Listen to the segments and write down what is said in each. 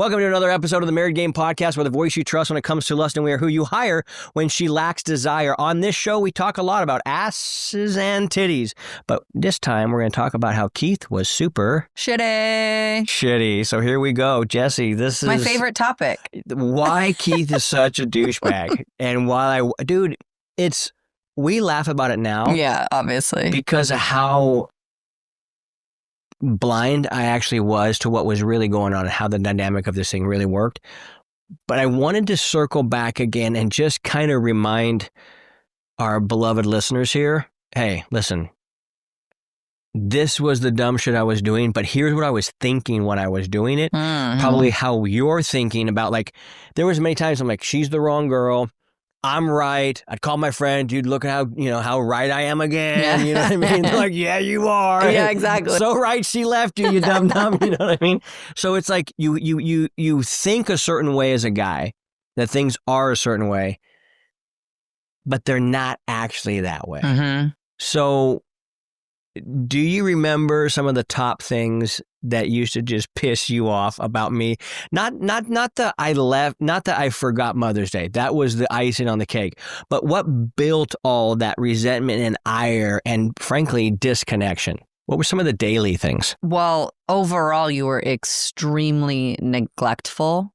Welcome to another episode of the Married Game Podcast, where the voice you trust when it comes to lust, and we are who you hire when she lacks desire. On this show, we talk a lot about asses and titties, but this time we're going to talk about how Keith was super shitty. So here we go, Jesse. This is my favorite topic. Why Keith is such a douchebag, and we laugh about it now. Yeah, obviously, because of how blind I actually was to what was really going on and how the dynamic of this thing really worked. But I wanted to circle back again and just kind of remind our beloved listeners here, hey, listen, this was the dumb shit I was doing, but here's what I was thinking when I was doing it. Mm-hmm. Probably how you're thinking about, like, there was many times I'm like, she's the wrong girl. I'm right. I'd call my friend, dude, look at how right I am again. Yeah. You know what I mean? They're like, yeah, you are. Yeah, exactly. So right, she left you, you dumb. You know what I mean? So it's like you think a certain way as a guy, that things are a certain way, but they're not actually that way. Mm-hmm. So do you remember some of the top things that used to just piss you off about me? Not that I left, not that I forgot Mother's Day. That was the icing on the cake. But what built all that resentment and ire and, frankly, disconnection? What were some of the daily things? Well, overall, you were extremely neglectful.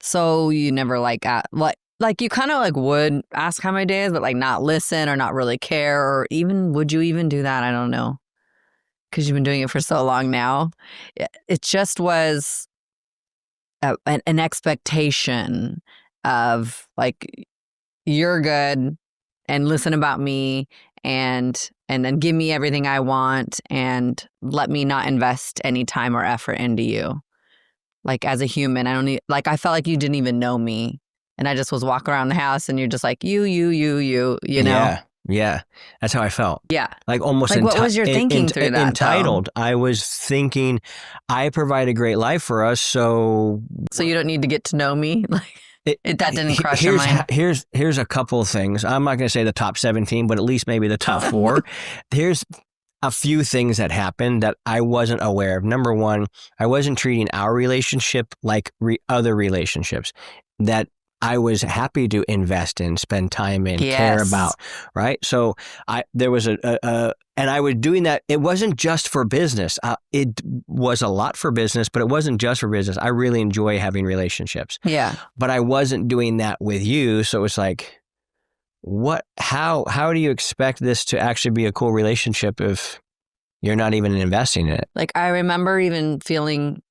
So you never you kind of would ask how my day is, but not listen or not really care, or even would you even do that? I don't know, because you've been doing it for so long now. It just was an expectation of you're good and listen about me and then give me everything I want and let me not invest any time or effort into you. As a human, I felt like you didn't even know me. And I just was walking around the house and you're just like, you know? Yeah. That's how I felt. Yeah. Almost what was your thinking through that? Entitled. Though? I was thinking, I provide a great life for us, so you don't need to get to know me? That didn't cross your mind? Here's a couple of things. I'm not going to say the top 17, but at least maybe the top 4. Here's a few things that happened that I wasn't aware of. Number one, I wasn't treating our relationship like other relationships that I was happy to invest in, spend time in, care about, right? So there was and I was doing that. It wasn't just for business. It was a lot for business, but it wasn't just for business. I really enjoy having relationships. Yeah. But I wasn't doing that with you. So it's like, how do you expect this to actually be a cool relationship if you're not even investing in it? I remember even feeling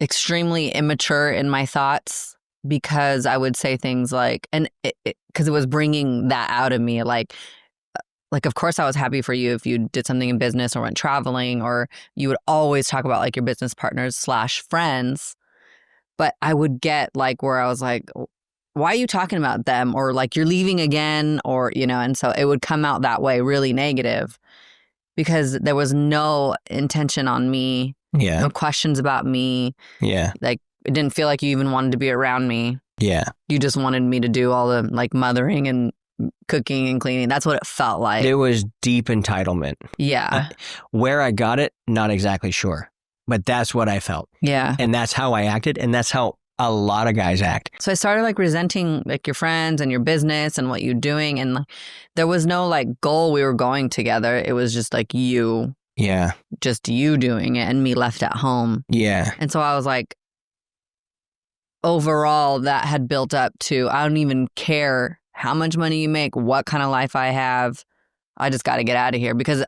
extremely immature in my thoughts, because I would say things because it was bringing that out of me. Of course I was happy for you if you did something in business or went traveling, or you would always talk about your business partners / friends. But I would get where I was like, why are you talking about them? Or you're leaving again, or, and so it would come out that way, really negative, because there was no intention on me. Yeah. No questions about me. Yeah. It didn't feel like you even wanted to be around me. Yeah. You just wanted me to do all the mothering and cooking and cleaning. That's what it felt like. It was deep entitlement. Yeah. Where I got it, not exactly sure. But that's what I felt. Yeah. And that's how I acted. And that's how a lot of guys act. So I started resenting your friends and your business and what you're doing. And there was no goal we were going together. It was just you. Yeah. Just you doing it and me left at home. Yeah. And so I was overall, that had built up to, I don't even care how much money you make, what kind of life I have. I just got to get out of here, because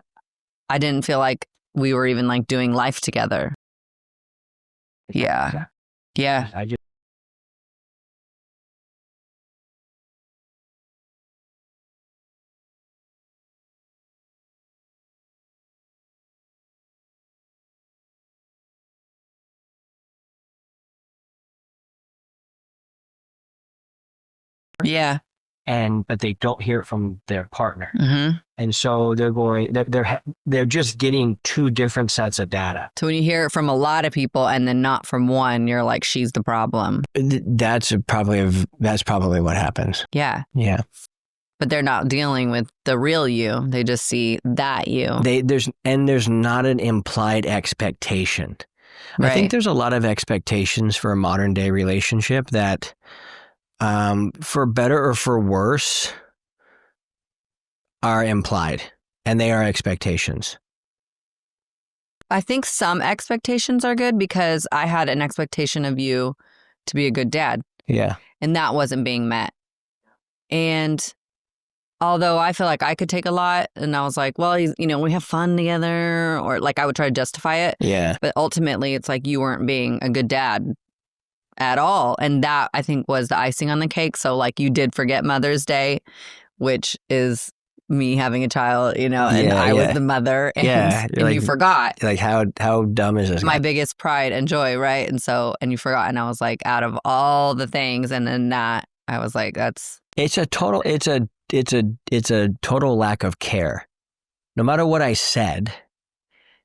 I didn't feel like we were even doing life together. Yeah. Yeah. Yeah. But they don't hear it from their partner. Mm-hmm. And so they're just getting 2 different sets of data. So when you hear it from a lot of people and then not from one, you're like, she's the problem. That's probably what happens. Yeah. Yeah. But they're not dealing with the real you. They just see that you. There's not an implied expectation. I think Right. there's a lot of expectations for a modern day relationship that, for better or for worse, are implied, and they are expectations. I think some expectations are good because I had an expectation of you to be a good dad, Yeah. and that wasn't being met. And although I feel like I could take a lot, and I was like, well, we have fun together, or like I would try to justify it. Yeah. But ultimately, it's like you weren't being a good dad at all. And that, I think, was the icing on the cake. So, like, you did forget Mother's Day, which is me having a child, and I was the mother, and you forgot. Like, how dumb is this My guy? biggest pride and joy, right? And you forgot. And I was like, out of all the things, and then that, I was like, It's a total lack of care. No matter what I said,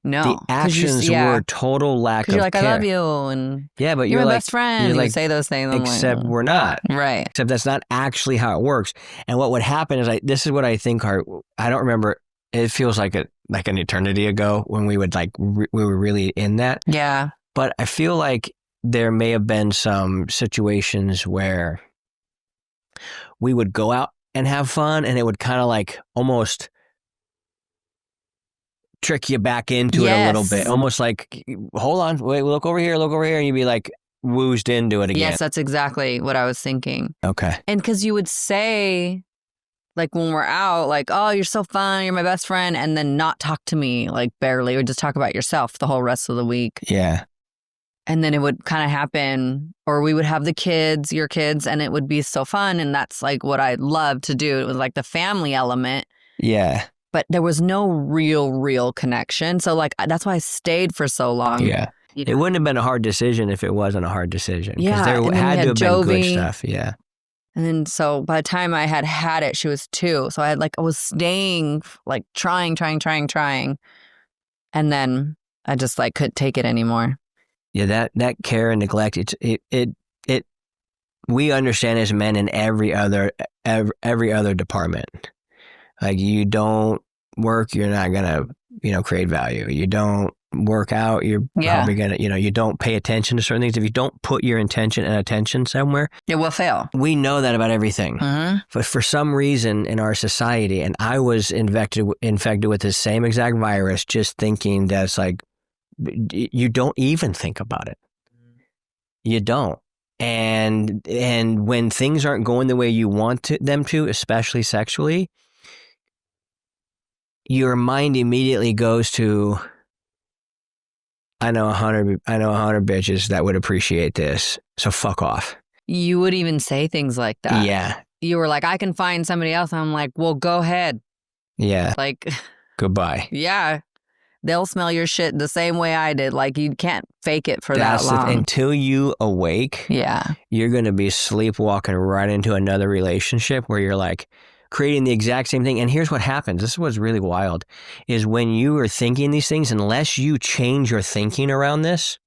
no. the actions were total lack of you're like, care. I love you, and Yeah, but you're my like, best friend. you're You like, say those things. I'm except like, we're not. right. Except that's not actually how it works. And what would happen is, this is what I think I don't remember. It feels like an eternity ago when we would we were really in that. Yeah. But I feel like there may have been some situations where we would go out and have fun, and it would kind of like almost trick you back into it a little bit. Almost like, hold on, wait, look over here, and you'd be like woozed into it again. Yes, that's exactly what I was thinking. Okay. And because you would say, like, when we're out, like, oh, you're so fun, you're my best friend, and then not talk to me, like, barely, or just talk about yourself the whole rest of the week. Yeah. And then it would kind of happen, or we would have your kids, and it would be so fun. And that's like what I love to do. It was like the family element. Yeah. But there was no real connection. So like, that's why I stayed for so long. Yeah. It wouldn't have been a hard decision if it wasn't a hard decision. Yeah. Because there had to have Jovi, been good stuff. Yeah. And then so by the time I had it, she was 2. So I was staying, like trying. And then I just like couldn't take it anymore. Yeah, that care and neglect, we understand as men in every other department. Like, you don't work, you're not gonna, create value. You don't work out, you're probably gonna, you don't pay attention to certain things. If you don't put your intention and attention somewhere, it will fail. We know that about everything. Mm-hmm. But for some reason in our society, and I was infected with the same exact virus, just thinking that it's like, you don't even think about it. You don't. And when things aren't going the way you want them to, especially sexually, your mind immediately goes to, I know 100 bitches that would appreciate this, so fuck off. You would even say things like that. Yeah. You were like, I can find somebody else. I'm like, well, go ahead. Yeah. Like, goodbye. Yeah. They'll smell your shit the same way I did. Like, you can't fake it for that long. Until you awake, you're going to be sleepwalking right into another relationship where you're like creating the exact same thing. And here's what happens. This is what's really wild, is when you are thinking these things, unless you change your thinking around this,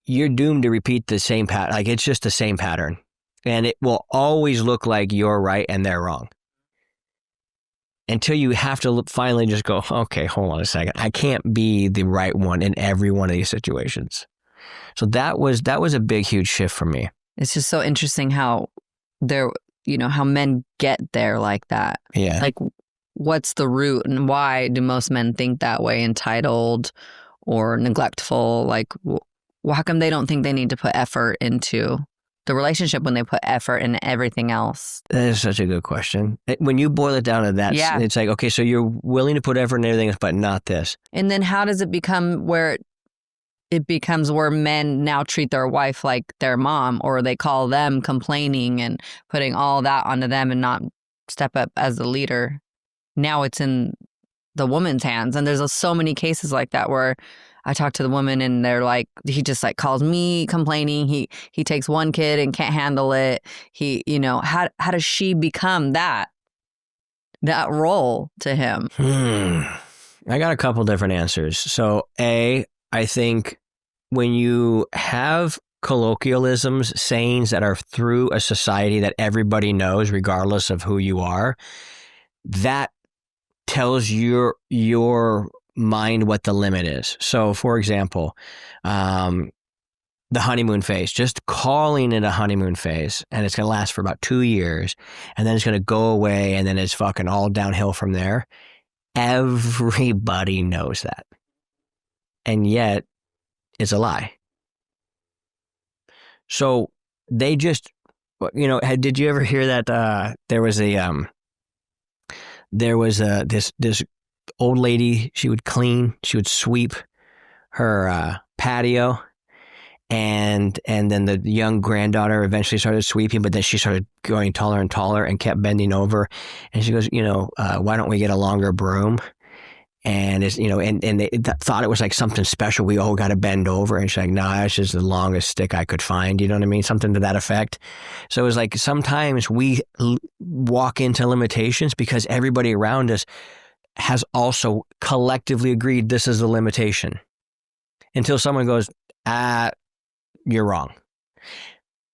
you're doomed to repeat the same pattern. Like, it's just the same pattern. And it will always look like you're right and they're wrong. Until you have to finally just go, okay, hold on a second. I can't be the right one in every one of these situations. So that was a big, huge shift for me. It's just so interesting how how men get there like that. Yeah. Like, what's the root, and why do most men think that way, entitled or neglectful? Like, how come they don't think they need to put effort into the relationship when they put effort in everything else? That is such a good question. When you boil it down to that, it's like, okay, so you're willing to put effort in everything else, but not this. And then how does it become where men now treat their wife like their mom, or they call them complaining and putting all that onto them and not step up as the leader? Now it's in the woman's hands. And there's so many cases like that where I talk to the woman and they're like, he just like calls me complaining. He takes one kid and can't handle it. How does she become that role to him? I got a couple different answers. So I think when you have colloquialisms, sayings that are through a society that everybody knows, regardless of who you are, that tells your mind what the limit is. So, for example, the honeymoon phase, just calling it a honeymoon phase, and it's going to last for about 2 years, and then it's going to go away, and then it's fucking all downhill from there. Everybody knows that. And yet, it's a lie. So they just, did you ever hear that there was this old lady, she would sweep her patio, and then the young granddaughter eventually started sweeping, but then she started going taller and taller and kept bending over, and she goes, why don't we get a longer broom? And it's, and they thought it was like something special. We all got to bend over. And she's like, nah, it's just the longest stick I could find. You know what I mean? Something to that effect. So it was like, sometimes we walk into limitations because everybody around us has also collectively agreed this is the limitation. Until someone goes, you're wrong.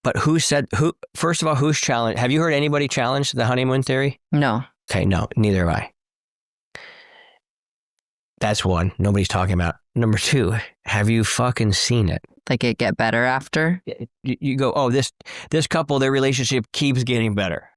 But first of all, who's challenged? Have you heard anybody challenge the honeymoon theory? No. Okay, no, neither have I. That's one. Nobody's talking about. Number two, have you fucking seen it? Like it get better after? You go, oh, this couple, their relationship keeps getting better.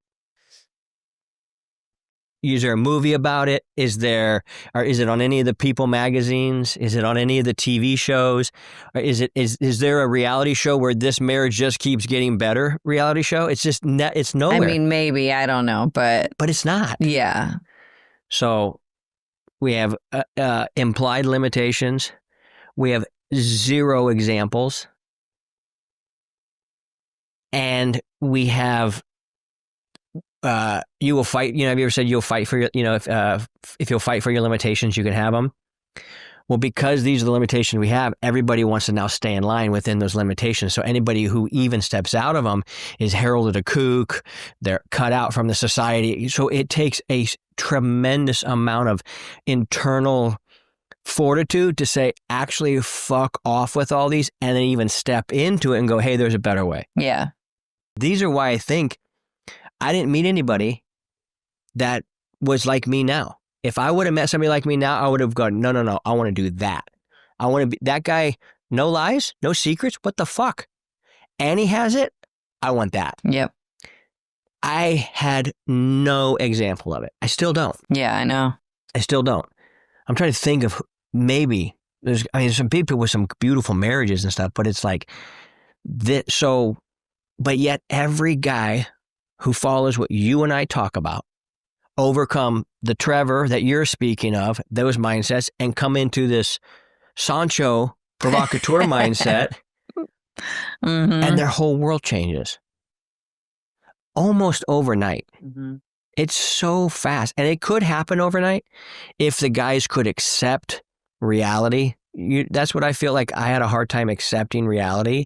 Is there a movie about it? Is it on any of the People magazines? Is it on any of the TV shows? Or is there a reality show where this marriage just keeps getting better? Reality show? It's just it's nowhere. I mean, maybe, I don't know, but it's not. Yeah. So we have implied limitations. We have 0 examples. And we have, you will fight, have you ever said you'll fight for your, if you'll fight for your limitations, you can have them? Well, because these are the limitations we have, everybody wants to now stay in line within those limitations. So anybody who even steps out of them is heralded a kook. They're cut out from the society. So it takes a tremendous amount of internal fortitude to say, actually fuck off with all these, and then even step into it and go, hey, there's a better way. Yeah. These are why I think I didn't meet anybody that was like me now. If I would have met somebody like me now, I would have gone, no, I want to do that. I want to be that guy, no lies, no secrets, what the fuck? And he has it, I want that. Yep. I had no example of it. I still don't. Yeah, I know. I still don't. I'm trying to think of maybe, there's some people with some beautiful marriages and stuff, but it's like, but yet every guy who follows what you and I talk about overcome the Trevor that you're speaking of, those mindsets, and come into this Sancho provocateur mindset, and their whole world changes almost overnight. Mm-hmm. It's so fast, and it could happen overnight if the guys could accept reality. That's what I feel like. I had a hard time accepting reality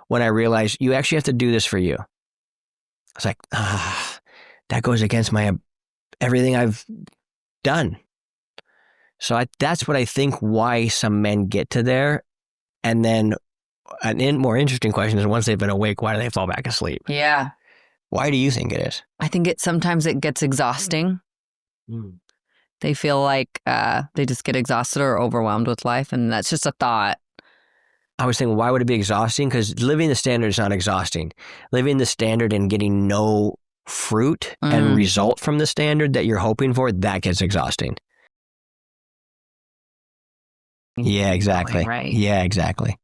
when I realized you actually have to do this for you. I was like, that goes against everything I've done. So that's what I think why some men get to there. And then an more interesting question is, once they've been awake, why do they fall back asleep? Yeah. Why do you think it is? I think sometimes it gets exhausting. They feel like they just get exhausted or overwhelmed with life. And that's just a thought. I was thinking, why would it be exhausting? Because living the standard is not exhausting. Living the standard and getting no fruit and result from the standard that you're hoping for, that gets exhausting. Yeah, exactly. Right. Yeah, exactly.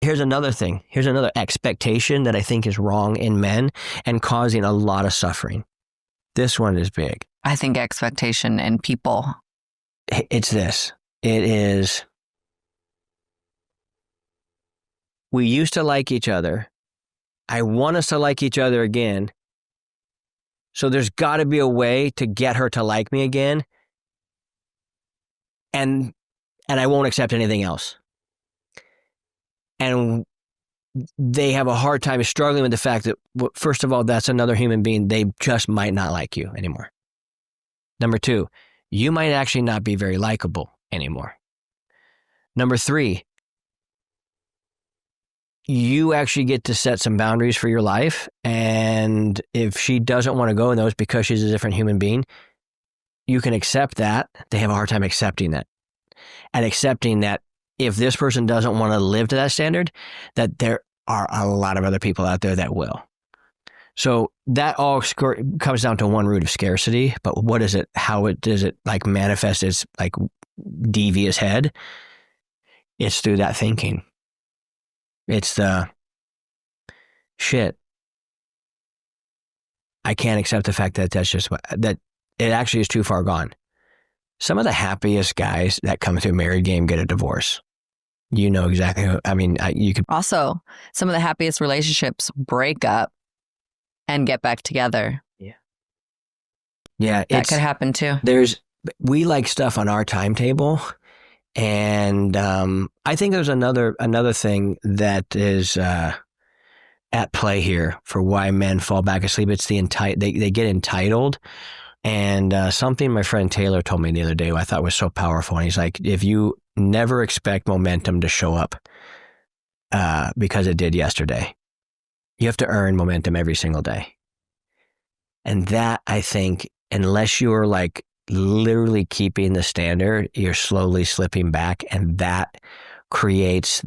Here's another thing. Here's another expectation that I think is wrong in men and causing a lot of suffering. This one is big. I think expectation in people. It's this. It is, we used to like each other. I want us to like each other again. So there's got to be a way to get her to like me again. And I won't accept anything else. And they have a hard time struggling with the fact that, first of all, that's another human being. They just might not like you anymore. Number 2, you might actually not be very likable anymore. Number 3, you actually get to set some boundaries for your life. And if she doesn't want to go in those because she's a different human being, you can accept that. They have a hard time accepting that. And accepting that if this person doesn't want to live to that standard, that there are a lot of other people out there that will. So that all comes down to one root of scarcity. But what is it? How does it like manifest its like devious head? It's through that thinking. It's the shit. I can't accept the fact that that's just that it actually is too far gone. Some of the happiest guys that come through married game get a divorce. You know exactly who, I mean, you could. Also, some of the happiest relationships break up and get back together. Yeah. Yeah. That could happen too. We like stuff on our timetable. And I think there's another thing that is at play here for why men fall back asleep. It's they get entitled. And something my friend Taylor told me the other day I thought was so powerful. And he's like, if you never expect momentum to show up because it did yesterday, you have to earn momentum every single day. And that, I think, unless you're like literally keeping the standard, you're slowly slipping back. And that creates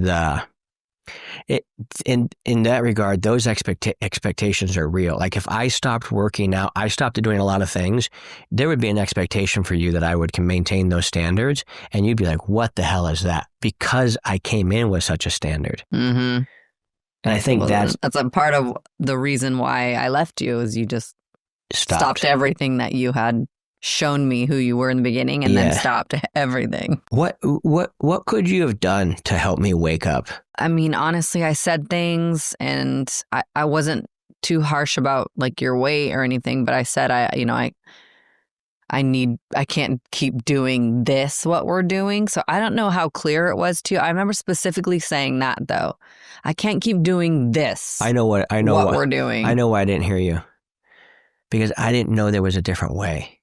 in that regard, those expectations are real. Like if I stopped working out, I stopped doing a lot of things, there would be an expectation for you that I would maintain those standards. And you'd be like, what the hell is that? Because I came in with such a standard. Mm-hmm. And I think that's a part of the reason why I left you is you just stopped everything that you had shown me who you were in the beginning and then stopped everything. What could you have done to help me wake up? I mean, honestly, I said things and I wasn't too harsh about like your weight or anything, but I said, I can't keep doing this, what we're doing. So I don't know how clear it was to you. I remember specifically saying that though. I can't keep doing this. I know what we're doing. I know why I didn't hear you. Because I didn't know there was a different way.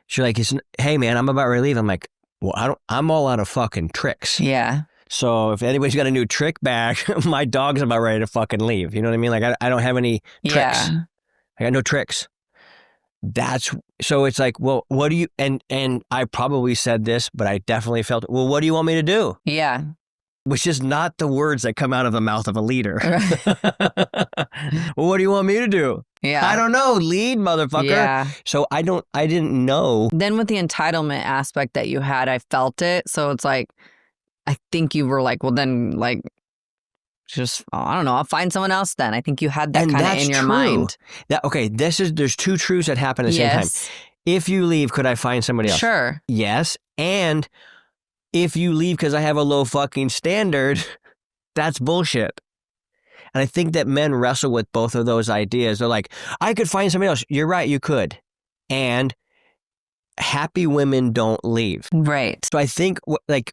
She's like, hey man, I'm about ready to leave. I'm like, well, I'm all out of fucking tricks. Yeah. So if anybody's got a new trick bag, my dog's about ready to fucking leave. You know what I mean? Like I don't have any tricks. Yeah. I got no tricks. So it's like, well, what do you, and I probably said this, but I definitely felt, well, what do you want me to do? Yeah. Which is not the words that come out of the mouth of a leader. Well, what do you want me to do? Yeah. I don't know. Lead, motherfucker. Yeah. So I didn't know. Then with the entitlement aspect that you had, I felt it. So it's like, I think you were like, well, then like, just, I don't know, I'll find someone else then. I think you had that kind of in your mind. There's two truths that happen at the same time. If you leave, could I find somebody else? Sure. Yes. And if you leave because I have a low fucking standard, that's bullshit. And I think that men wrestle with both of those ideas. They're like, I could find somebody else. You're right, you could. And happy women don't leave. Right. So I think,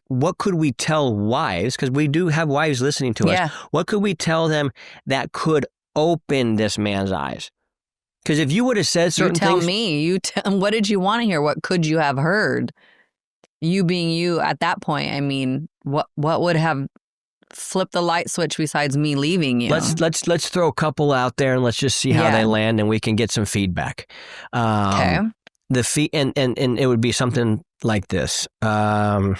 what could we tell wives? Because we do have wives listening to us. What could we tell them that could open this man's eyes? Because if you would have said certain things. You tell me. What did you want to hear? What could you have heard? You being you at that point, I mean, what would have flipped the light switch besides me leaving you? Let's throw a couple out there and let's just see how they land and we can get some feedback. Okay. And it would be something like this. The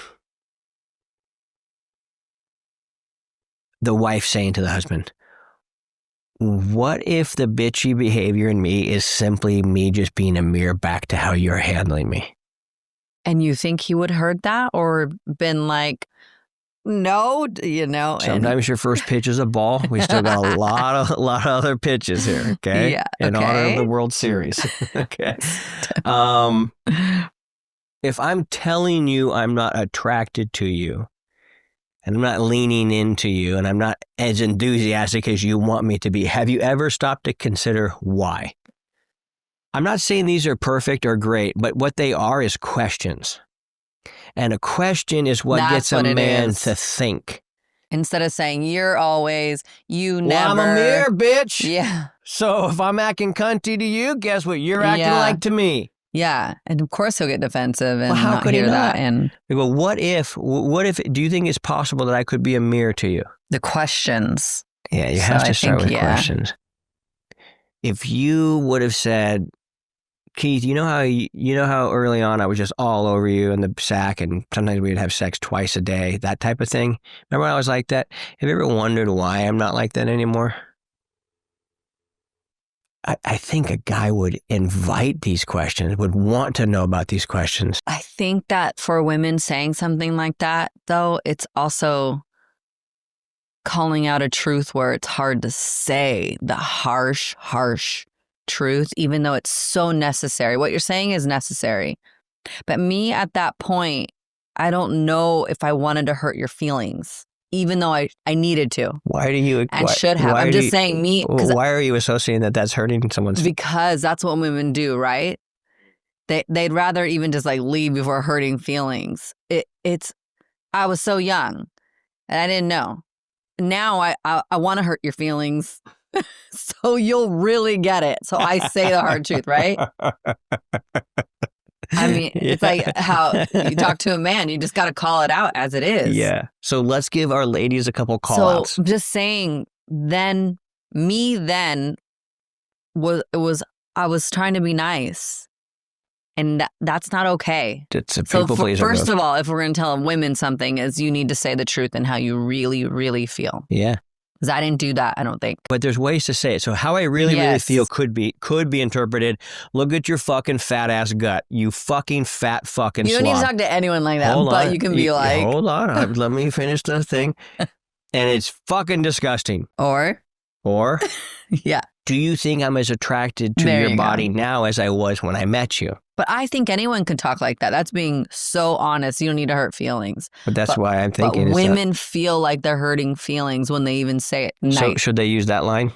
wife saying to the husband, what if the bitchy behavior in me is simply me just being a mirror back to how you're handling me? And you think he would have heard that or been like, no, Sometimes your first pitch is a ball. We still got a lot of other pitches here, okay? Yeah. In honor of the World Series. Okay. If I'm telling you I'm not attracted to you and I'm not leaning into you and I'm not as enthusiastic as you want me to be, have you ever stopped to consider why? I'm not saying these are perfect or great, but what they are is questions. And a question is what gets a man to think. Instead of saying, you're always, you never. Well, I'm a mirror, bitch. Yeah. So if I'm acting cunty to you, guess what you're acting like to me? Yeah. And of course he'll get defensive and Well, how not could he hear that. not? And We go, what if, do you think it's possible that I could be a mirror to you? the questions. Yeah, you So have I to start think, with yeah. questions. If you would have said, Keith, you know how early on I was just all over you in the sack, and sometimes we would have sex twice a day, that type of thing. Remember when I was like that? Have you ever wondered why I'm not like that anymore? I think a guy would invite these questions, would want to know about these questions. I think that for women saying something like that, though, it's also calling out a truth where it's hard to say the harsh truth, even though it's so necessary. What you're saying is necessary. But me at that point, I don't know if I wanted to hurt your feelings, even though I needed to. Why do you and should have? I'm just saying me. Why are you associating that that's hurting someone's feelings? Because that's what women do, right? They'd rather even just like leave before hurting feelings. I was so young and I didn't know. Now I want to hurt your feelings so you'll really get it. So I say the hard truth, right? I mean, it's like how you talk to a man, you just got to call it out as it is. Yeah. So let's give our ladies a couple call outs. So just saying I was trying to be nice. And that's not okay. It's a people pleaser. First of all, if we're going to tell women something, is you need to say the truth and how you really, really feel. Yeah. Because I didn't do that, I don't think. But there's ways to say it. So how I really feel could be interpreted. Look at your fucking fat ass gut. You fucking fat fucking You don't need to talk to anyone like that, but you can be like... Hold on. Let me finish the thing. And it's fucking disgusting. Or? Yeah. Do you think I'm as attracted to your body now as I was when I met you? But I think anyone could talk like that. That's being so honest. You don't need to hurt feelings. But that's why I'm thinking. But women feel like they're hurting feelings when they even say it nice. So should they use that line?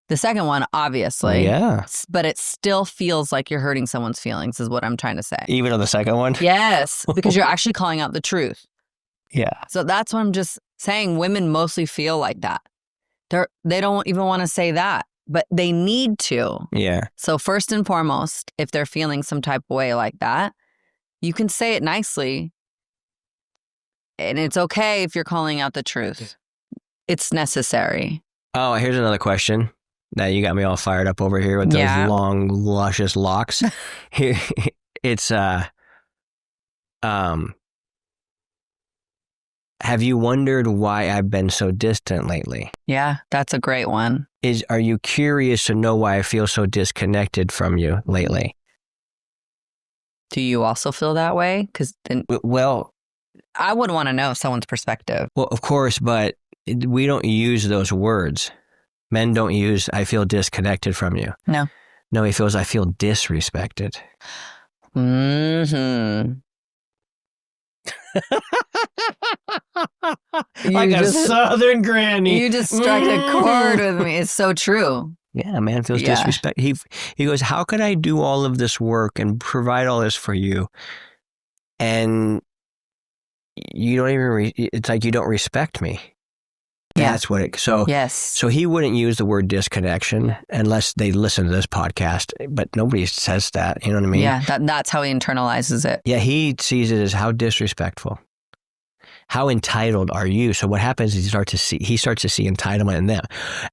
The second one, obviously. Yeah. But it still feels like you're hurting someone's feelings is what I'm trying to say. Even on the second one? Yes, because you're actually calling out the truth. Yeah. So that's what I'm just saying. Women mostly feel like that. They don't even want to say that. But they need to. Yeah. So first and foremost, if they're feeling some type of way like that, you can say it nicely. And it's okay if you're calling out the truth. It's necessary. Oh, here's another question. Now you got me all fired up over here with those long, luscious locks. Here, it's have you wondered why I've been so distant lately? Yeah, that's a great one. Are you curious to know why I feel so disconnected from you lately? Do you also feel that way? Because well, I would want to know someone's perspective. Well, of course, but we don't use those words. Men don't use "I feel disconnected from you." No, he feels "I feel disrespected." Mm-hmm. Like a Southern granny. You just struck a chord with me. It's so true. Yeah, man feels disrespect. He goes, how could I do all of this work and provide all this for you? And you don't even, it's like you don't respect me. That's what it, so, yes. So he wouldn't use the word disconnection unless they listen to this podcast, but nobody says that, you know what I mean? Yeah, that's how he internalizes it. Yeah, he sees it as how disrespectful. How entitled are you? So what happens is he starts to see entitlement in them.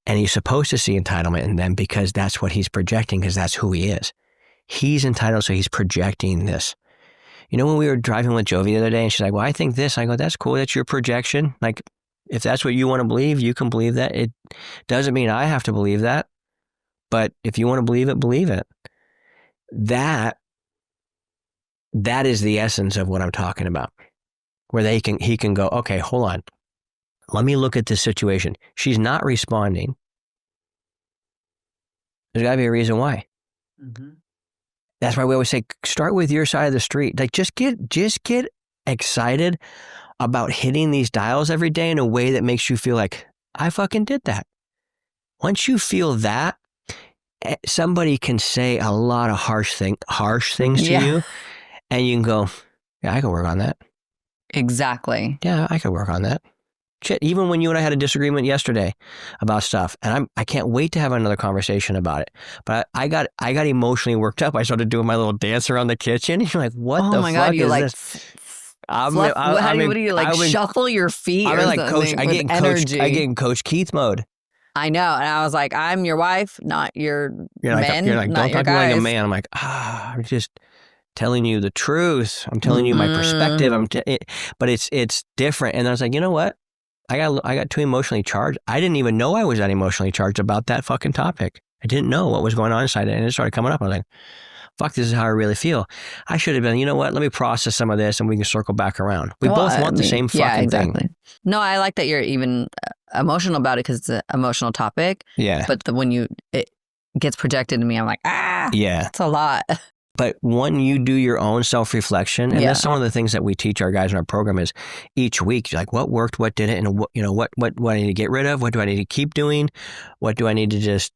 And he's supposed to see entitlement in them because that's what he's projecting, because that's who he is. He's entitled, so he's projecting this. You know, when we were driving with Jovi the other day and she's like, well, I think this. I go, that's cool. That's your projection. Like, if that's what you want to believe, you can believe that. It doesn't mean I have to believe that. But if you want to believe it, believe it. That is the essence of what I'm talking about. Where he can go, okay, hold on. Let me look at this situation. She's not responding. There's got to be a reason why. Mm-hmm. That's why we always say, start with your side of the street. Like, just get excited about hitting these dials every day in a way that makes you feel like, I fucking did that. Once you feel that, somebody can say a lot of harsh things to you, and you can go, yeah, I can work on that. Exactly. Yeah, I can work on that. Shit, even when you and I had a disagreement yesterday about stuff, and I can't wait to have another conversation about it. But I got emotionally worked up. I started doing my little dance around the kitchen. You're like, what the my fuck God, you is like this? what do you like shuffle your feet I'm or like something I with get in energy? I get in Coach Keith mode. I know. And I was like, I'm your wife, not your men, you're like, not don't your talk to me like a guys. man. I'm like, I'm just telling you the truth. I'm telling you my perspective. But it's different. And I was like, you know what? I got too emotionally charged. I didn't even know I was that emotionally charged about that fucking topic. I didn't know what was going on inside it. And it started coming up. I was like, fuck, this is how I really feel. I should have been, you know what? Let me process some of this and we can circle back around. We both want the same fucking thing. No, I like that you're even emotional about it because it's an emotional topic. Yeah. But when it gets projected to me, I'm like, yeah, it's a lot. But when you do your own self-reflection, and that's some of the things that we teach our guys in our program is each week, you're like, what worked, what didn't, and what do I need to get rid of? What do I need to keep doing? What do I need to just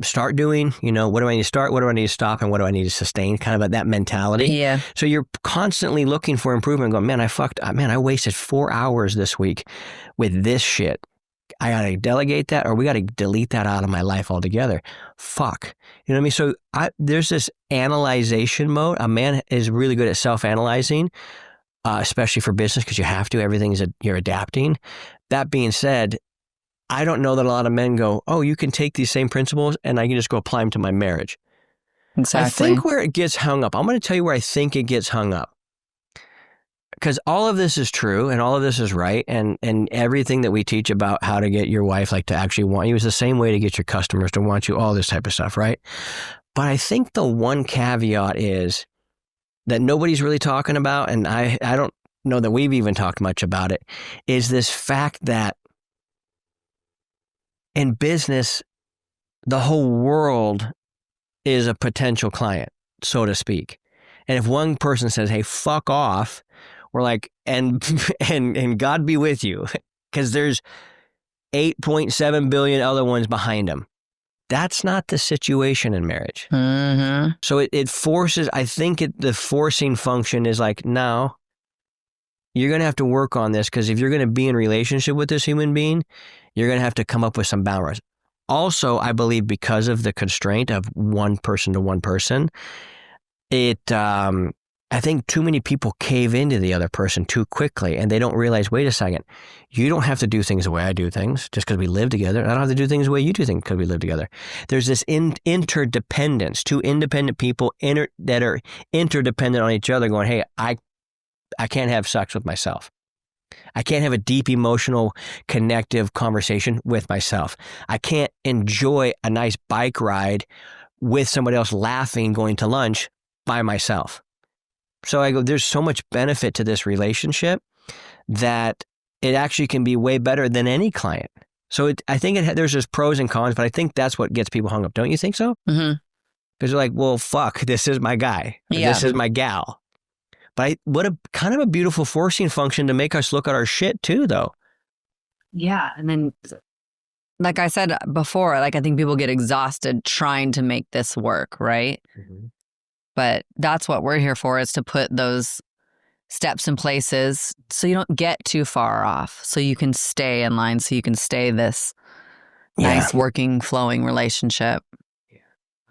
start doing? What do I need to start? What do I need to stop? And what do I need to sustain? Kind of that mentality. Yeah. So you're constantly looking for improvement, going, man, I wasted 4 hours this week with this shit. I got to delegate that, or we got to delete that out of my life altogether. Fuck. You know what I mean? So there's this analyzation mode. A man is really good at self-analyzing, especially for business, because you have to. You're adapting. That being said, I don't know that a lot of men go, oh, you can take these same principles and I can just go apply them to my marriage. Exactly. I think where it gets hung up, I'm going to tell you where I think it gets hung up. Because all of this is true and all of this is right, and everything that we teach about how to get your wife to actually want you is the same way to get your customers to want you, all this type of stuff, right? But I think the one caveat is that nobody's really talking about, and I don't know that we've even talked much about it, is this fact that in business, the whole world is a potential client, so to speak. And if one person says, hey, fuck off, we're like, and God be with you, because there's 8.7 billion other ones behind them. That's not the situation in marriage. Mm-hmm. So it forces, I think the forcing function is like, no, you're going to have to work on this, because if you're going to be in relationship with this human being, you're going to have to come up with some boundaries. Also, I believe because of the constraint of one person to one person, I think too many people cave into the other person too quickly, and they don't realize, wait a second, you don't have to do things the way I do things just because we live together. I don't have to do things the way you do things because we live together. There's this interdependence, two independent people that are interdependent on each other going, hey, I can't have sex with myself. I can't have a deep emotional connective conversation with myself. I can't enjoy a nice bike ride with somebody else laughing going to lunch by myself. So I go, there's so much benefit to this relationship that it actually can be way better than any client. So I think there's just pros and cons, but I think that's what gets people hung up. Don't you think so? Mm-hmm. Because they're like, well, fuck, this is my guy. Yeah. This is my gal. But what a kind of a beautiful forcing function to make us look at our shit too, though. Yeah. And then, like I said before, I think people get exhausted trying to make this work, right? Mm-hmm. But that's what we're here for, is to put those steps in places so you don't get too far off, so you can stay in line, so you can stay this nice working, flowing relationship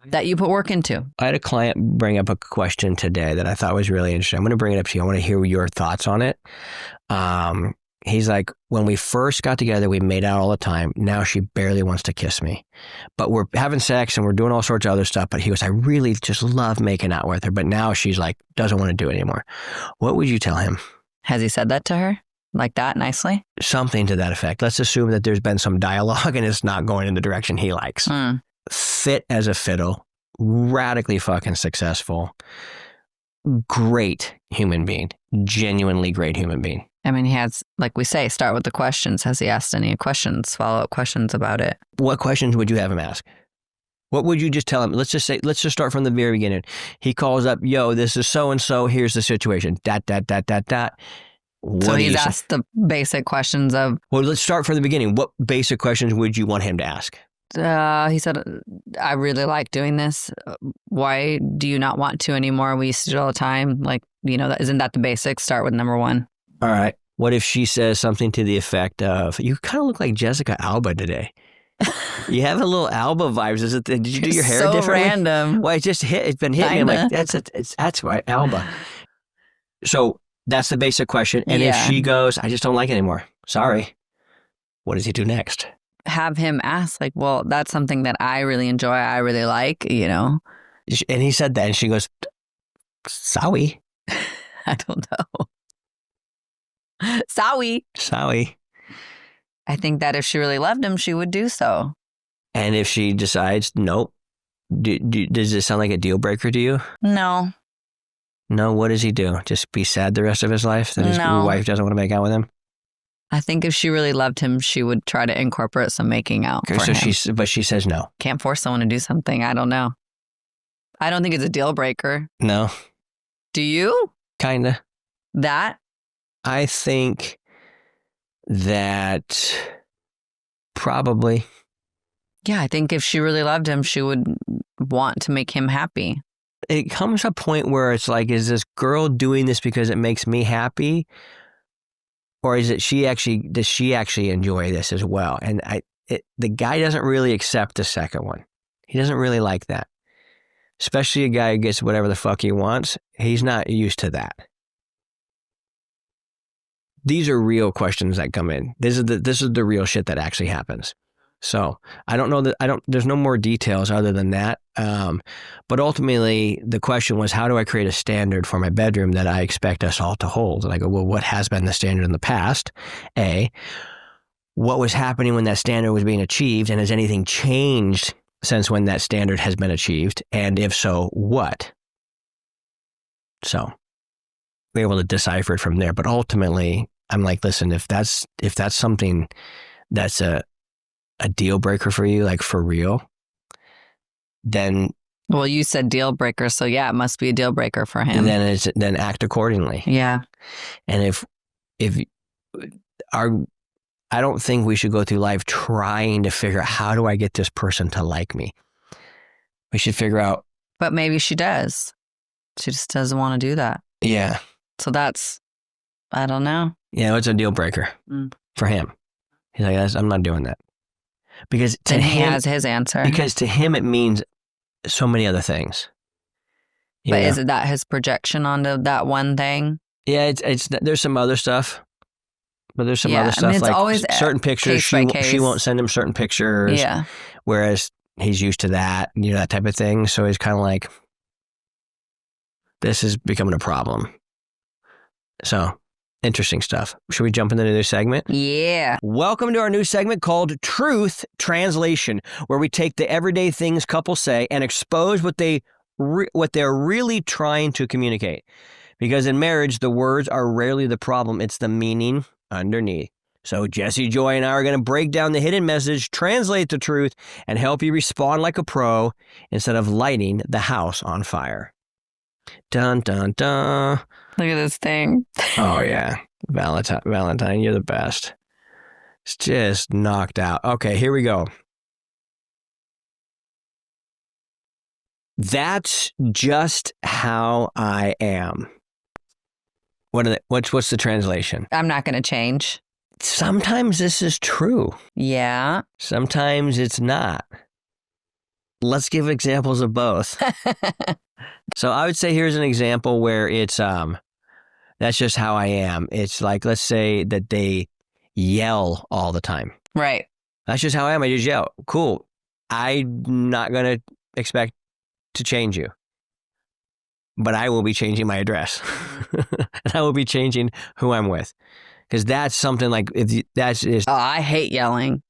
that you put work into. I had a client bring up a question today that I thought was really interesting. I'm going to bring it up to you. I want to hear your thoughts on it. He's like, when we first got together, we made out all the time. Now she barely wants to kiss me. But we're having sex and we're doing all sorts of other stuff. But he goes, I really just love making out with her. But now she's like, doesn't want to do it anymore. What would you tell him? Has he said that to her? Like that, nicely? Something to that effect. Let's assume that there's been some dialogue and it's not going in the direction he likes. Fit as a fiddle, radically fucking successful, great human being, genuinely great human being. I mean, he has, like we say, start with the questions. Has he asked any questions, follow-up questions about it? What questions would you have him ask? What would you just tell him? Let's just start from the very beginning. He calls up, yo, this is so-and-so, here's the situation, ... So he's asked the basic questions of... Well, let's start from the beginning. What basic questions would you want him to ask? He said, I really like doing this. Why do you not want to anymore? We used to do it all the time. Isn't that the basics? Start with number one. All right. What if she says something to the effect of, you kind of look like Jessica Alba today. You have a little Alba vibes. Is it? Did you do your hair so differently? Random. Well, it just hit. It's been hitting me. I'm like, that's right, Alba. So that's the basic question. And if she goes, I just don't like it anymore. Sorry. What does he do next? Have him ask, like, well, that's something that I really enjoy. I really like, you know. And he said that, and she goes, sorry. I don't know. Sorry. Sorry. I think that if she really loved him, she would do so. And if she decides, nope, does it sound like a deal breaker to you? No. No, what does he do? Just be sad the rest of his life that his wife doesn't want to make out with him? I think if she really loved him, she would try to incorporate some making out for him. But she says no. Can't force someone to do something. I don't know. I don't think it's a deal breaker. No. Do you? Kinda. That? I think that probably. Yeah, I think if she really loved him, she would want to make him happy. It comes a point where it's like, is this girl doing this because it makes me happy? Or is it does she actually enjoy this as well? And the guy doesn't really accept the second one. He doesn't really like that. Especially a guy who gets whatever the fuck he wants. He's not used to that. These are real questions that come in. This is the real shit that actually happens. So I don't know there's no more details other than that. But ultimately the question was, how do I create a standard for my bedroom that I expect us all to hold? And I go, well, what has been the standard in the past? A, what was happening when that standard was being achieved? And has anything changed since when that standard has been achieved? And if so, what? So we're able to decipher it from there. But ultimately I'm like, listen, if that's something that's a deal breaker for you, like for real, then. Well, you said deal breaker, so yeah, it must be a deal breaker for him. Then act accordingly. Yeah. And I don't think we should go through life trying to figure out, how do I get this person to like me? We should figure out. But maybe she does. She just doesn't want to do that. Yeah. So I don't know. Yeah, it's a deal breaker for him. He's like, I'm not doing that. Because to him, he has his answer. Because to him, it means so many other things. But is it that his projection onto that one thing? Yeah, it's there's some other stuff. But there's some other stuff, I mean, like always certain pictures. She won't send him certain pictures. Yeah. Whereas he's used to that, that type of thing. So he's kind of like, this is becoming a problem. So interesting stuff. Should we jump into the new segment? Yeah. Welcome to our new segment called Truth Translation, where we take the everyday things couples say and expose what they're really trying to communicate. Because in marriage, the words are rarely the problem. It's the meaning underneath. So Jesse, Joy, and I are going to break down the hidden message, translate the truth, and help you respond like a pro instead of lighting the house on fire. Dun, dun, dun. Look at this thing. Oh, yeah. Valentine, you're the best. It's just knocked out. Okay, here we go. That's just how I am. What's the translation? I'm not going to change. Sometimes this is true. Yeah. Sometimes it's not. Let's give examples of both. So I would say here's an example where it's that's just how I am. It's like, let's say that they yell all the time. Right. That's just how I am. I just yell. Cool. I'm not going to expect to change you. But I will be changing my address. And I will be changing who I'm with. Because that's something like, Oh, I hate yelling.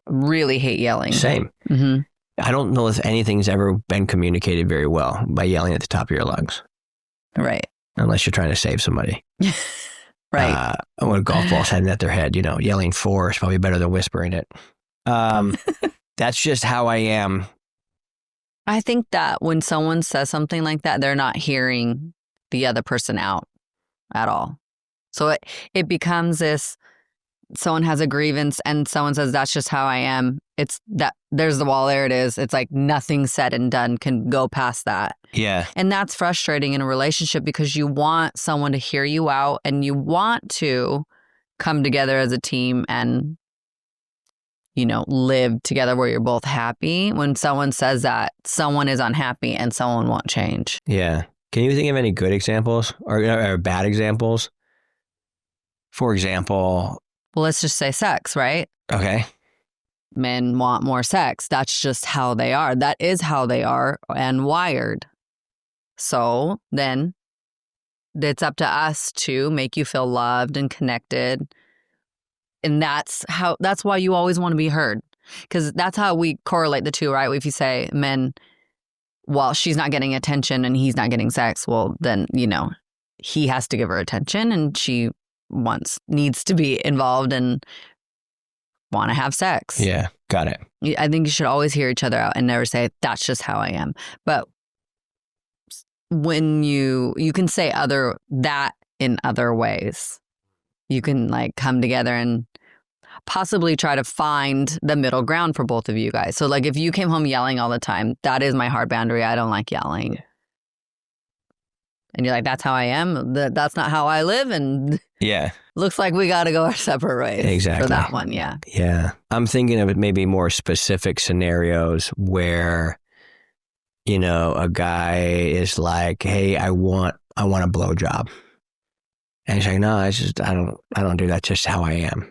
Really hate yelling. Same. Mm-hmm. I don't know if anything's ever been communicated very well by yelling at the top of your lungs. Right. Unless you're trying to save somebody. Right. When a golf ball's heading at their head, yelling "4" is probably better than whispering it. That's just how I am. I think that when someone says something like that, they're not hearing the other person out at all. So it becomes this, someone has a grievance and someone says, that's just how I am. It's that, there's the wall, there it is. It's like nothing said and done can go past that. Yeah. And that's frustrating in a relationship because you want someone to hear you out and you want to come together as a team and, live together where you're both happy. When someone says that, someone is unhappy and someone won't change. Yeah. Can you think of any good examples or bad examples? For example. Well, let's just say sex, right? Okay. Men want more sex. That's just how they are. That is how they are and wired. So then it's up to us to make you feel loved and connected. And that's why you always want to be heard. Because that's how we correlate the two, right? If you say men, well, she's not getting attention and he's not getting sex, well, then, he has to give her attention and she needs to be involved and want to have sex. Yeah, got it. I think you should always hear each other out and never say, that's just how I am. But when you can say that in other ways, you can like come together and possibly try to find the middle ground for both of you guys. So like if you came home yelling all the time, that is my hard boundary. I don't like yelling. And you're like, that's how I am. That's not how I live. And yeah, looks like we got to go our separate ways. Exactly. For that one. Yeah. Yeah. I'm thinking of maybe more specific scenarios where, a guy is like, hey, I want a blowjob. And he's like, no, I don't do that. Just how I am.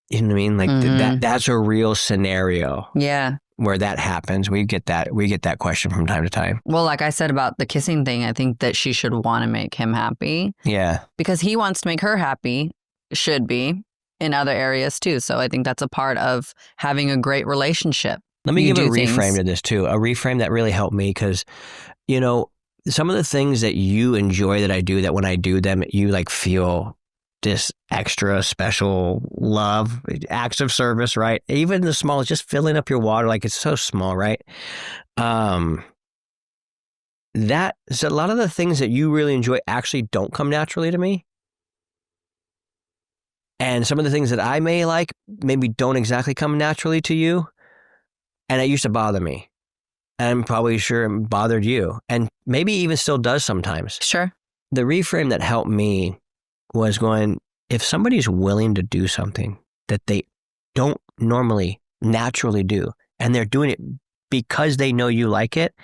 You know what I mean? Like that's a real scenario. Yeah. Where that happens. We get that question from time to time. Well, like I said about the kissing thing, I think that she should want to make him happy. Yeah. Because he wants to make her happy, should be, in other areas too. So I think that's a part of having a great relationship. Let me give a reframe to this too. A reframe that really helped me because, some of the things that you enjoy that I do, that when I do them, you like feel this extra special love, acts of service, right? Even the smallest, just filling up your water, like it's so small, right? That's a lot of the things that you really enjoy actually don't come naturally to me. And some of the things that I may like maybe don't exactly come naturally to you. And it used to bother me. And I'm probably sure it bothered you. And maybe even still does sometimes. Sure. The reframe that helped me was going, if somebody's willing to do something that they don't normally naturally do, and they're doing it because they know you like it,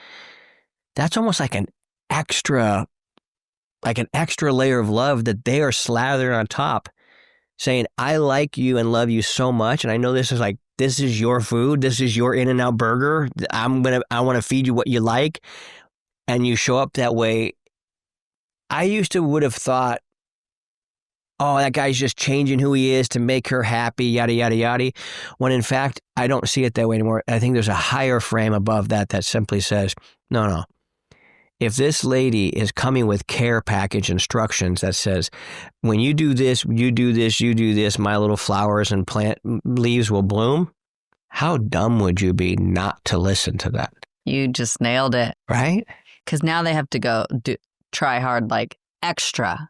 that's almost like an extra layer of love that they are slathering on top, saying, I like you and love you so much. And I know this is your food. This is your In-N-Out burger. I want to feed you what you like. And you show up that way. I would have thought, oh, that guy's just changing who he is to make her happy, yada, yada, yada. When in fact, I don't see it that way anymore. I think there's a higher frame above that simply says, no. If this lady is coming with care package instructions that says, when you do this, you do this, you do this, my little flowers and plant leaves will bloom, how dumb would you be not to listen to that? You just nailed it. Right? Because now they have to try hard, like extra.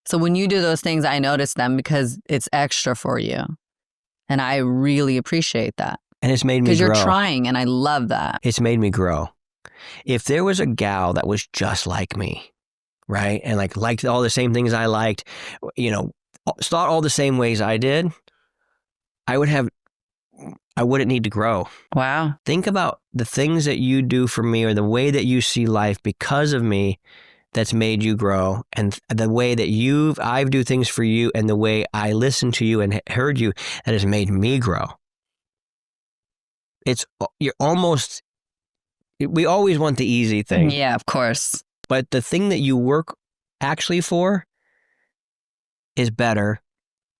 So when you do those things, I notice them because it's extra for you. And I really appreciate that. And it's made me grow. Because you're trying, and I love that. It's made me grow. If there was a gal that was just like me, right? And liked all the same things I liked, thought all the same ways I did, I wouldn't need to grow. Wow. Think about the things that you do for me or the way that you see life because of me that's made you grow, and the way that I do things for you and the way I listened to you and heard you that has made me grow. We always want the easy thing. Yeah, of course. But the thing that you work actually for is better.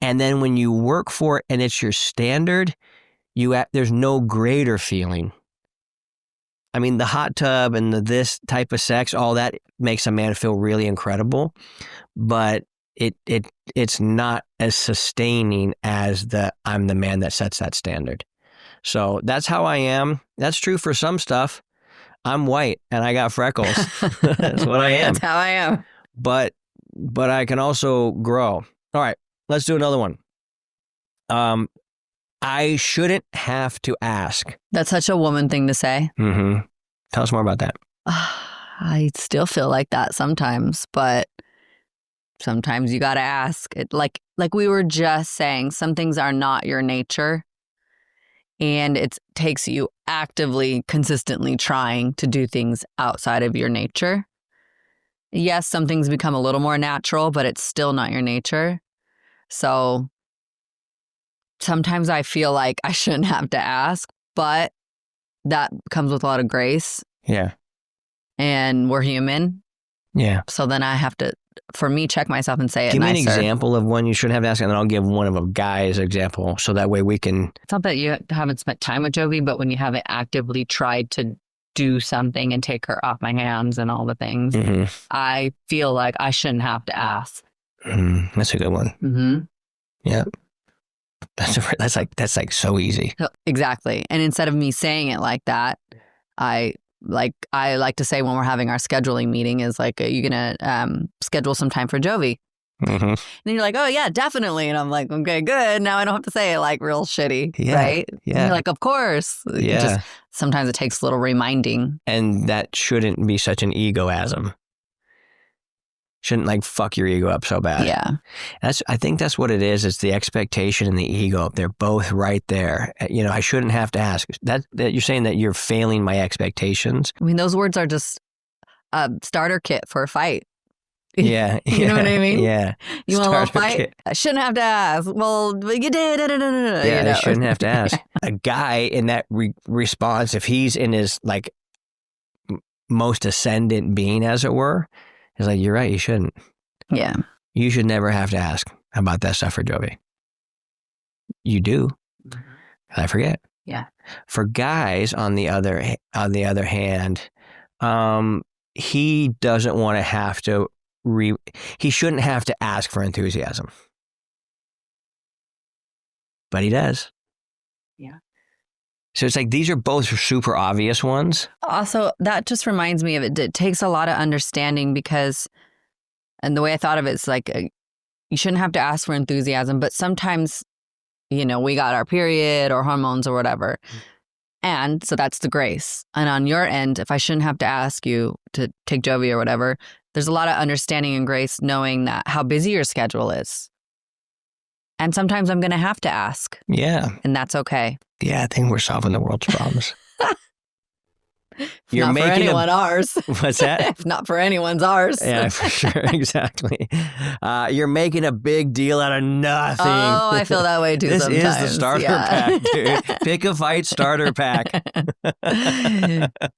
And then when you work for it and it's your standard, there's no greater feeling. I mean, the hot tub and this type of sex, all that makes a man feel really incredible, but it's not as sustaining as I'm the man that sets that standard. So that's how I am. That's true for some stuff. I'm white and I got freckles. That's what I am. That's how I am. But I can also grow. All right, let's do another one. I shouldn't have to ask. That's such a woman thing to say. Mm-hmm. Tell us more about that. I still feel like that sometimes, but Sometimes you got to ask. It, like we were just saying, some things are not your nature. And it takes you actively, consistently trying to do things outside of your nature. Yes, some things become a little more natural, but it's still not your nature. So sometimes I feel like I shouldn't have to ask, but that comes with a lot of grace. Yeah. And we're human. Yeah. So then I have to, for me, check myself and say it Give me nicer. an example of one you shouldn't have to ask, and then I'll give one of a guy's example, so that way we can... It's not that you haven't spent time with Jovi, but when you haven't actively tried to do something and take her off my hands and all the things, I feel like I shouldn't have to ask. That's a good one. Mm-hmm. Yeah. That's like so easy. So, exactly. And instead of me saying it like that, I like to say when we're having our scheduling meeting is like, are you going to schedule some time for Jovi? And then you're like, oh, yeah, definitely. And I'm like, okay, good. Now I don't have to say it like real shitty, right? Yeah. And you're like, of course. Yeah. Sometimes it takes a little reminding. And that shouldn't be such an egoism. Shouldn't like fuck your ego up so bad. Yeah. I think that's what it is. It's the expectation and the ego. They're both right there. You know, I shouldn't have to ask. That you're saying that you're failing my expectations. I mean, those words are just a starter kit for a fight. Yeah. You know what I mean? Yeah. You want a little Starter fight? kit. I shouldn't have to ask. Well, you did. Yeah, you know? I shouldn't have to ask. A guy in that response, if he's in his like most ascendant being, as it were, is like, you're right, you shouldn't. Yeah. You should never have to ask about that stuff for Jovi. You do. I forget. Yeah. For guys, on the other hand, he doesn't want to have to. He shouldn't have to ask for enthusiasm, but he does. Yeah. So it's like these are both super obvious ones. Also, that just reminds me of it. It takes a lot of understanding because, and the way I thought of it is like, you shouldn't have to ask for enthusiasm, but sometimes, you know, we got our period or hormones or whatever. And so that's the grace. And on your end, if I shouldn't have to ask you to take Jovi or whatever, there's a lot of understanding and grace knowing that how busy your schedule is. And sometimes I'm going to have to ask. Yeah. And that's okay. Yeah, I think we're solving the world's problems. You're not making for anyone ours. What's that? If not for anyone's ours. Yeah, for sure. Exactly. You're making a big deal out of nothing. Oh, I feel that way too this sometimes. This is the starter pack, dude. Pick a fight starter pack.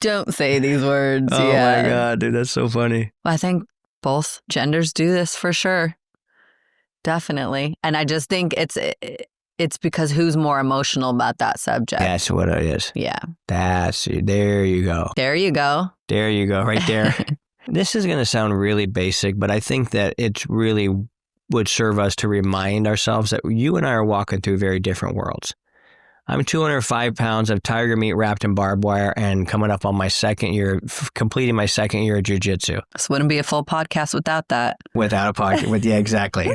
Don't say these words. Oh my God, dude. That's so funny. Well, I think both genders do this for sure. Definitely. And I just think it's because who's more emotional about that subject. That's what it is. Yeah. There you go. There you go. There you go. Right there. This is going to sound really basic, but I think that it really would serve us to remind ourselves that you and I are walking through very different worlds. I'm 205 pounds of tiger meat wrapped in barbed wire and coming up on my completing my second year of jiu-jitsu. This wouldn't be a full podcast without that. Without a podcast. Yeah, exactly.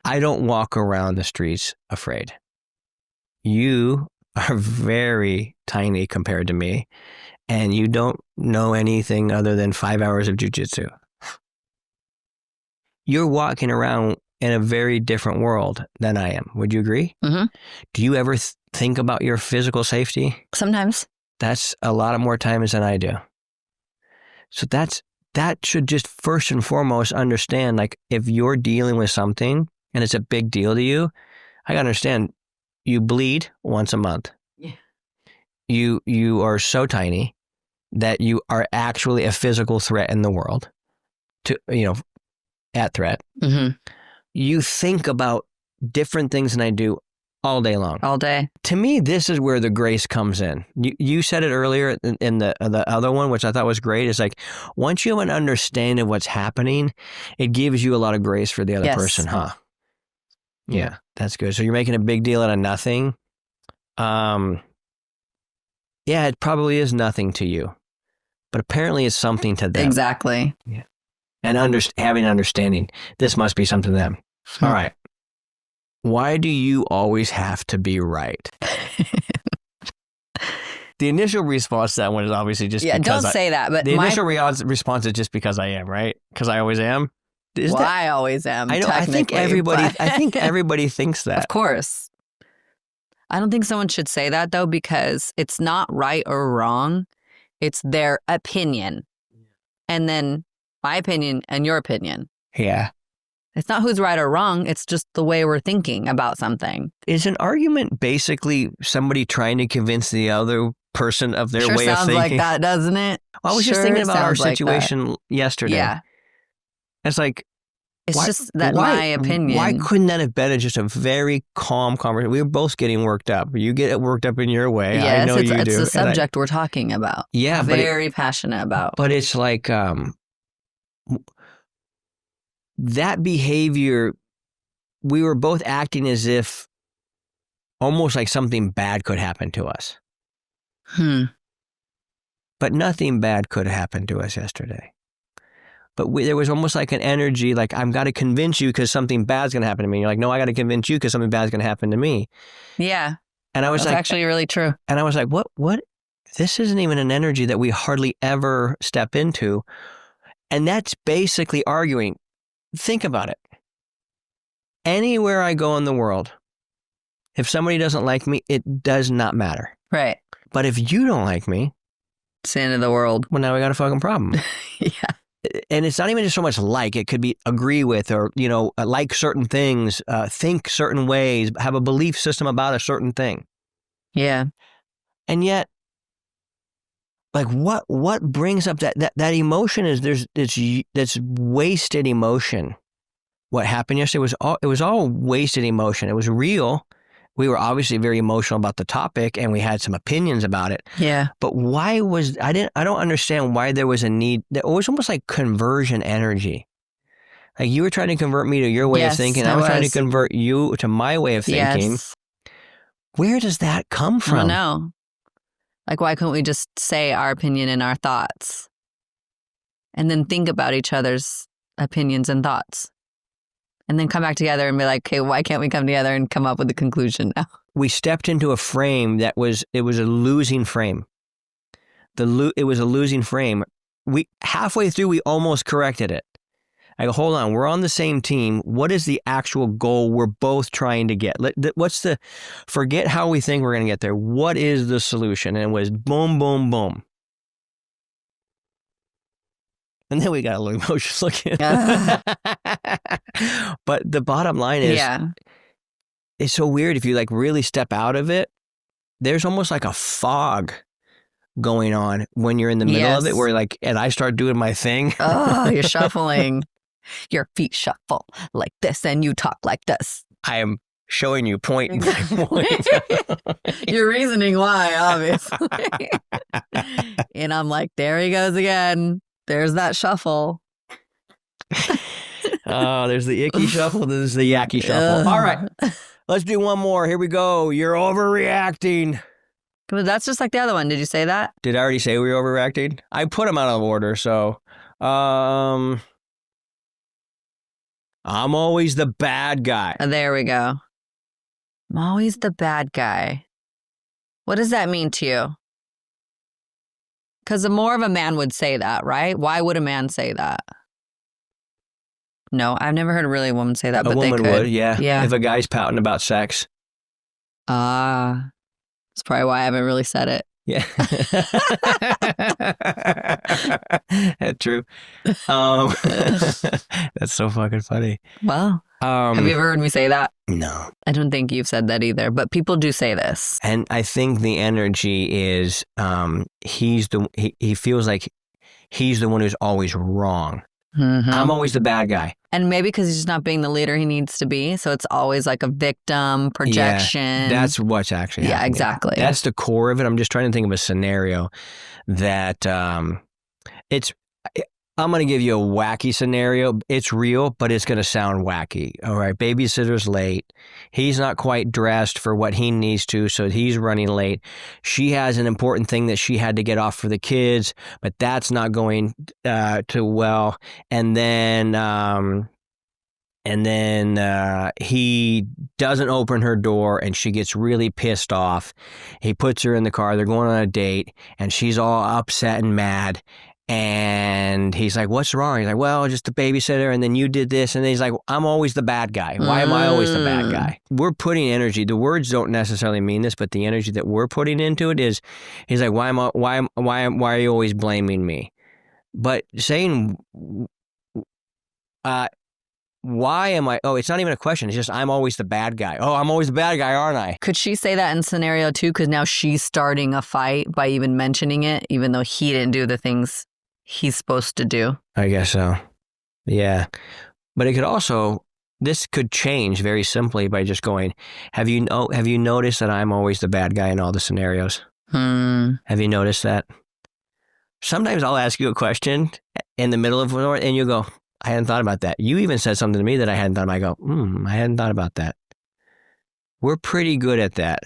I don't walk around the streets afraid. You are very tiny compared to me, and you don't know anything other than 5 hours of jiu-jitsu. You're walking around in a very different world than I am. Would you agree? Mm-hmm. Do you ever think about your physical safety? Sometimes. That's a lot of more times than I do. So that should just first and foremost understand, like, if you're dealing with something and it's a big deal to you, I gotta understand, you bleed once a month. Yeah. You are so tiny that you are actually a physical threat in the world. At threat. Mm-hmm. You think about different things than I do all day long. All day. To me, this is where the grace comes in. You said it earlier in the other one, which I thought was great. Is like, once you have an understanding of what's happening, it gives you a lot of grace for the other person, huh? Yeah, that's good. So you're making a big deal out of nothing. Yeah, it probably is nothing to you, but apparently it's something to them. Exactly. Yeah. And having understanding, this must be something to them. All right. Why do you always have to be right? The initial response to that one is obviously just because don't say that. But the initial response is just because I am, right? Because I always am. Is Well, that, I always am. I know. I think technically, but- everybody thinks that. Of course. I don't think someone should say that though, because it's not right or wrong. It's their opinion. And then my opinion and your opinion. Yeah. It's not who's right or wrong. It's just the way we're thinking about something. Is an argument basically somebody trying to convince the other person of their Sure way of sounds thinking? like that, doesn't it? I was just Sure thinking about our sounds like that. situation yesterday. Yeah. It's like, It's just that my opinion. Why couldn't that have been just a very calm conversation? We were both getting worked up. You get worked up in your way. Yes, I know you do. It's the and subject we're talking about. Yeah, Very passionate about. But it's like that behavior, we were both acting as if almost like something bad could happen to us. But nothing bad could happen to us yesterday. But there was almost like an energy, like, I'm got to convince you because something bad's going to happen to me. And you're like, no, I got to convince you because something bad's going to happen to me. Yeah. And I was That's like, actually really true. and I was like, what? This isn't even an energy that we hardly ever step into. And that's basically arguing. Think about it. Anywhere I go in the world, if somebody doesn't like me, it does not matter. Right. But if you don't like me, It's the end of the world. well, now we got a fucking problem. Yeah. And it's not even just so much like, it could be agree with or, like certain things, think certain ways, have a belief system about a certain thing. Yeah. And yet, like what brings up that emotion is that's wasted emotion. What happened yesterday was all wasted emotion. It was real. We were obviously very emotional about the topic and we had some opinions about it. Yeah. But I don't understand why there was a need. It was almost like conversion energy. Like you were trying to convert me to your way of thinking. I was trying to convert you to my way of thinking. Yes. Where does that come from? I don't know. Like, why couldn't we just say our opinion and our thoughts and then think about each other's opinions and thoughts and then come back together and be like, okay, why can't we come together and come up with a conclusion now? We stepped into a frame it was a losing frame. It was a losing frame. Halfway through, we almost corrected it. I go, hold on, we're on the same team. What is the actual goal we're both trying to get? Forget how we think we're going to get there. What is the solution? And it was boom, boom, boom. And then we got a little emotional again. But the bottom line is, it's so weird if you like really step out of it. There's almost like a fog going on when you're in the middle of it, where like, and I start doing my thing. Oh, you're shuffling. Your feet shuffle like this and you talk like this. I am showing you point by point. You're reasoning why, obviously. And I'm like, there he goes again. There's that shuffle. Oh, there's the icky shuffle. There's the yacky shuffle. All right. Let's do one more. Here we go. You're overreacting. But that's just like the other one. Did you say that? Did I already say we were overreacting? I put them out of order, so... I'm always the bad guy. Oh, there we go. I'm always the bad guy. What does that mean to you? Because more of a man would say that, right? Why would a man say that? No, I've never heard really a woman say that, but they could. A woman would, yeah. Yeah. If a guy's pouting about sex. That's probably why I haven't really said it. Yeah. That's true. That's so fucking funny. Well, have you ever heard me say that? No. I don't think you've said that either, but people do say this. And I think the energy is he feels like he's the one who's always wrong. Mm-hmm. I'm always the bad guy. And maybe because he's just not being the leader he needs to be. So it's always like a victim projection. Yeah, that's what's actually happening. Yeah, exactly. That's the core of it. I'm just trying to think of a scenario that I'm going to give you a wacky scenario. It's real, but it's going to sound wacky. All right. Babysitter's late. He's not quite dressed for what he needs to, so he's running late. She has an important thing that she had to get off for the kids, but that's not going too well. And then he doesn't open her door and she gets really pissed off. He puts her in the car. They're going on a date and she's all upset and mad. And he's like, what's wrong? He's like, well, just the babysitter, and then you did this. And then he's like, I'm always the bad guy. Why am I always the bad guy? We're putting energy. The words don't necessarily mean this, but the energy that we're putting into it is, he's like, why are you always blaming me? But saying, why am I? Oh, it's not even a question. It's just, I'm always the bad guy. Oh, I'm always the bad guy, aren't I? Could she say that in scenario 2? Because now she's starting a fight by even mentioning it, even though he didn't do the things he's supposed to do. I guess so. Yeah. But it could also, this could change very simply by just going, have you noticed that I'm always the bad guy in all the scenarios? Have you noticed that? Sometimes I'll ask you a question in the middle of it and you'll go, I hadn't thought about that. You even said something to me that I hadn't thought about. I go, I hadn't thought about that. We're pretty good at that.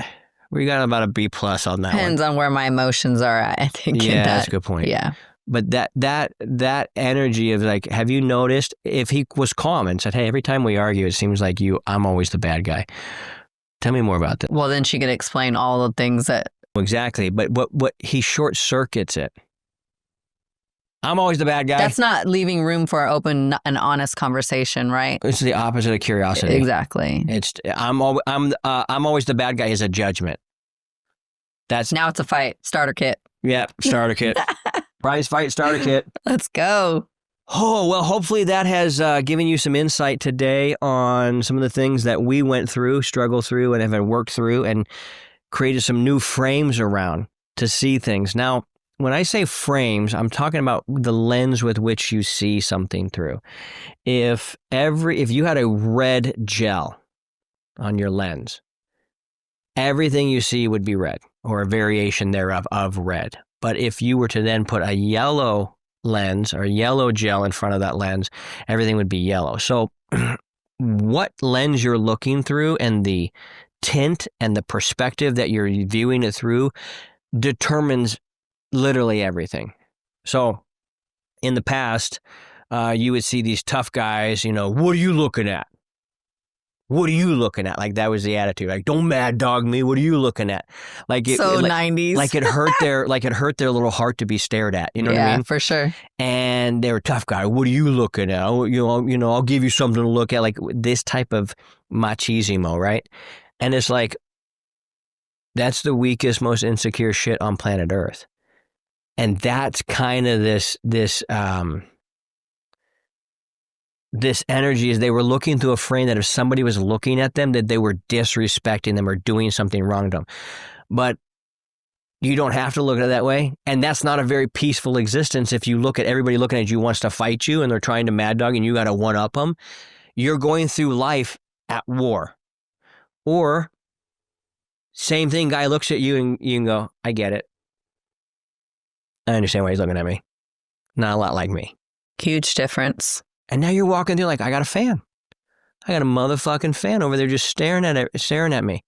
We got about a B+ on that Depends on where my emotions are at, I think. Yeah, that's a good point. Yeah. But that energy of like, have you noticed, if he was calm and said, hey, every time we argue, it seems like I'm always the bad guy. Tell me more about that. Well, then she could explain all the things that. Exactly. But what he short circuits it. I'm always the bad guy. That's not leaving room for open and honest conversation, right? It's the opposite of curiosity. Exactly. It's I'm always the bad guy is a judgment. Now it's a fight. Starter kit. Yeah, starter kit. Prize fight starter kit. Let's go. Oh, well, hopefully that has given you some insight today on some of the things that we went through, struggled through, and have worked through, and created some new frames around to see things. Now, when I say frames, I'm talking about the lens with which you see something through. If you had a red gel on your lens, everything you see would be red, or a variation thereof of red. But if you were to then put a yellow lens or yellow gel in front of that lens, everything would be yellow. So what lens you're looking through and the tint and the perspective that you're viewing it through determines literally everything. So in the past, you would see these tough guys, what are you looking at? What are you looking at? Like, that was the attitude. Like, don't mad dog me. What are you looking at? Like, it 90s. Like it hurt their little heart to be stared at. You know what I mean? Yeah, for sure. And they were tough guy. What are you looking at? I'll give you something to look at. Like this type of machismo, right? And it's like, that's the weakest, most insecure shit on planet Earth. And that's kind of this energy is they were looking through a frame that if somebody was looking at them, that they were disrespecting them or doing something wrong to them. But you don't have to look at it that way. And that's not a very peaceful existence. If you look at everybody looking at you wants to fight you and they're trying to mad dog and you got to one up them, you're going through life at war. Or same thing, guy looks at you and you can go, I get it. I understand why he's looking at me. Not a lot like me. Huge difference. And now you're walking through like, I got a fan. I got a motherfucking fan over there just staring at me.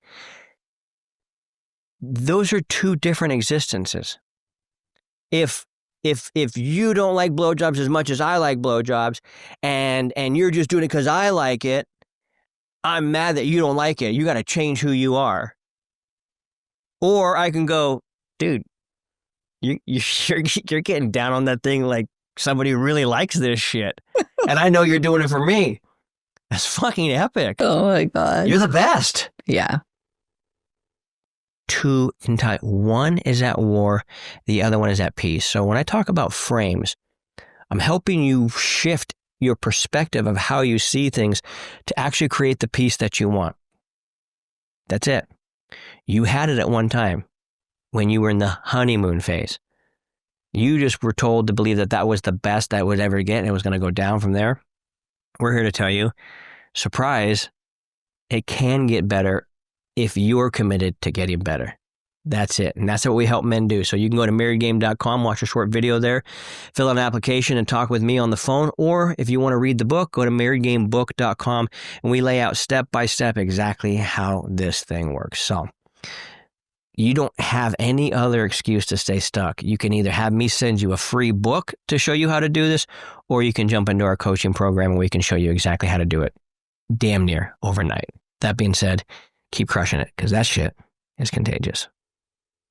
Those are two different existences. If you don't like blowjobs as much as I like blowjobs, and you're just doing it because I like it, I'm mad that you don't like it. You got to change who you are. Or I can go, dude, you're getting down on that thing like somebody who really likes this shit. And I know you're doing it for me. That's fucking epic. Oh my God. You're the best. Yeah. Two in time. One is at war. The other one is at peace. So when I talk about frames, I'm helping you shift your perspective of how you see things to actually create the peace that you want. That's it. You had it at one time when you were in the honeymoon phase. You just were told to believe that was the best that would ever get and it was going to go down from there. We're here to tell you, surprise, it can get better if you're committed to getting better. That's it. And that's what we help men do. So you can go to marriedgame.com, watch a short video there, fill out an application and talk with me on the phone. Or if you want to read the book, go to marriedgamebook.com and we lay out step by step exactly how this thing works. So you don't have any other excuse to stay stuck. You can either have me send you a free book to show you how to do this, or you can jump into our coaching program and we can show you exactly how to do it damn near overnight. That being said, keep crushing it because that shit is contagious.